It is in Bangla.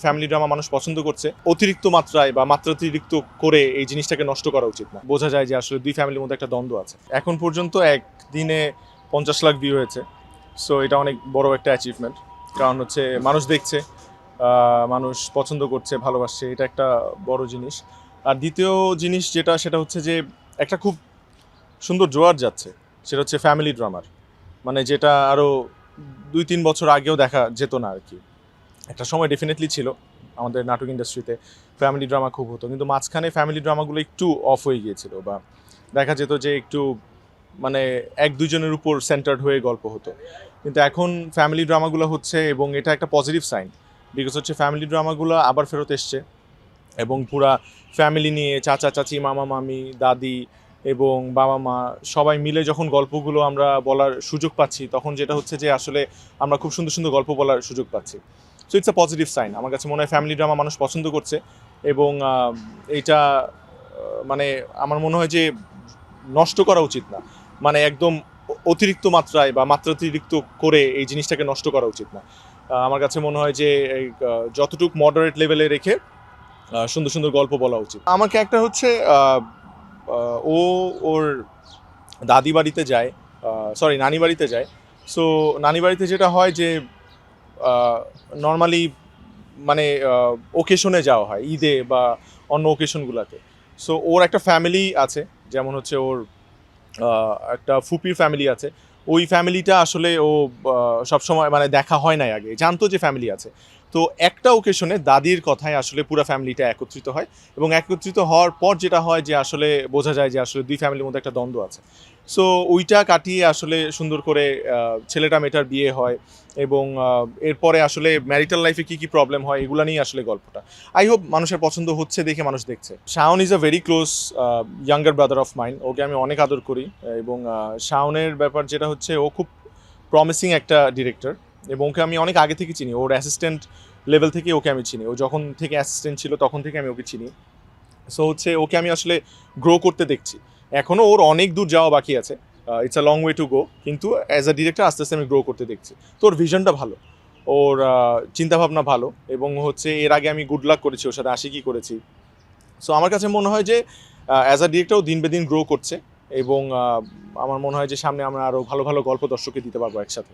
ফ্যামিলি ড্রামা মানুষ পছন্দ করছে, অতিরিক্ত মাত্রায় বা মাত্রাতিরিক্ত করে এই জিনিসটাকে নষ্ট করা উচিত না। বোঝা যায় যে আসলে দুই ফ্যামিলির মধ্যে একটা দ্বন্দ্ব আছে। এখন পর্যন্ত একদিনে 50 লাখ ভিউ হয়েছে। সো এটা অনেক বড় একটা অ্যাচিভমেন্ট। কারণ হচ্ছে মানুষ দেখছে, মানুষ পছন্দ করছে, ভালোবাসছে, এটা একটা বড় জিনিস। আর দ্বিতীয় জিনিস সেটা হচ্ছে যে একটা খুব সুন্দর জোয়ার যাচ্ছে, সেটা হচ্ছে ফ্যামিলি ড্রামার। মানে যেটা আরও 2-3 বছর আগেও দেখা যেত না আর কি। একটা সময় ডেফিনেটলি ছিল আমাদের নাটক ইন্ডাস্ট্রিতে ফ্যামিলি ড্রামা খুব হতো, কিন্তু মাঝখানে ফ্যামিলি ড্রামাগুলো একটু অফ হয়ে গিয়েছিল, বা দেখা যেত যে একটু মানে 1-2 জনের উপর সেন্টার্ড হয়ে গল্প হতো। কিন্তু এখন ফ্যামিলি ড্রামাগুলো হচ্ছে, এবং এটা একটা পজিটিভ সাইন, বিকজ হচ্ছে ফ্যামিলি ড্রামাগুলো আবার ফেরত এসছে, এবং পুরা ফ্যামিলি নিয়ে চাচা চাচি, মামা মামি, দাদি এবং বাবা মা সবাই মিলে যখন গল্পগুলো আমরা বলার সুযোগ পাচ্ছি, তখন যেটা হচ্ছে যে আসলে আমরা খুব সুন্দর সুন্দর গল্প বলার সুযোগ পাচ্ছি। So it's a positive sign. আমার কাছে মনে হয় ফ্যামিলি ড্রামা মানুষ পছন্দ করছে, এবং এইটা মানে আমার মনে হয় যে নষ্ট করা উচিত না। মানে একদম অতিরিক্ত মাত্রায় বা মাত্রাতিরিক্ত করে এই জিনিসটাকে নষ্ট করা উচিত না। আমার কাছে মনে হয় যে যতটুকু মডারেট লেভেলে রেখে সুন্দর সুন্দর গল্প বলা উচিত। আমার ক্যারেক্টার হচ্ছে ও ওর দাদি বাড়িতে যায়, নানি বাড়িতে যায়। সো নানি বাড়িতে যেটা হয় যে নর্মালি মানে ওকেশনে যাওয়া হয়, ঈদে বা অন্য ওকেশনগুলোতে। সো ওর একটা ফ্যামিলি আছে, যেমন হচ্ছে ওর একটা ফুপির ফ্যামিলি আছে। ওই ফ্যামিলিটা আসলে ও সবসময় মানে দেখা হয় নাই আগে, জানতো যে ফ্যামিলি আছে। তো একটা ওকেশনে দাদির কথায় আসলে পুরো ফ্যামিলিটা একত্রিত হয়, এবং একত্রিত হওয়ার পর যেটা হয় যে আসলে বোঝা যায় যে আসলে দুই ফ্যামিলির মধ্যে একটা দ্বন্দ্ব আছে। সো ওইটা কাটিয়ে আসলে সুন্দর করে ছেলেটা মেয়েটার বিয়ে হয়, এবং এরপরে আসলে ম্যারিটাল লাইফে কী কী প্রবলেম হয় এগুলো নিয়ে আসলে গল্পটা। আই হোপ মানুষের পছন্দ হচ্ছে দেখে মানুষ দেখছে। Shaon is a very close younger brother of mine. Okay আমি অনেক আদর করি, এবং শাওনের ব্যাপার যেটা হচ্ছে ও খুব প্রমিসিং একটা ডিরেক্টর, এবং ওকে আমি অনেক আগে থেকে চিনি। ওর অ্যাসিস্ট্যান্ট লেভেল থেকে ওকে আমি চিনি। ও যখন থেকে অ্যাসিস্ট্যান্ট ছিল তখন থেকে আমি ওকে চিনি। সো হচ্ছে ওকে আমি আসলে গ্রো করতে দেখছি। এখনও ওর অনেক দূর যাওয়া বাকি আছে, it's a long way to go, কিন্তু অ্যাজ আ ডিরেক্টর আস্তে আস্তে আমি গ্রো করতে দেখছি। তো ওর ভিশনটা ভালো, ওর চিন্তাভাবনা ভালো, এবং হচ্ছে এর আগে আমি গুড লাক করেছি, ওর সাথে আশিকি করেছি। সো আমার কাছে মনে হয় যে অ্যাজ আ ডিরেক্টরও দিন বে দিন গ্রো করছে, এবং আমার মনে হয় যে সামনে আমরা আরও ভালো ভালো গল্প দর্শককে দিতে পারবো একসাথে।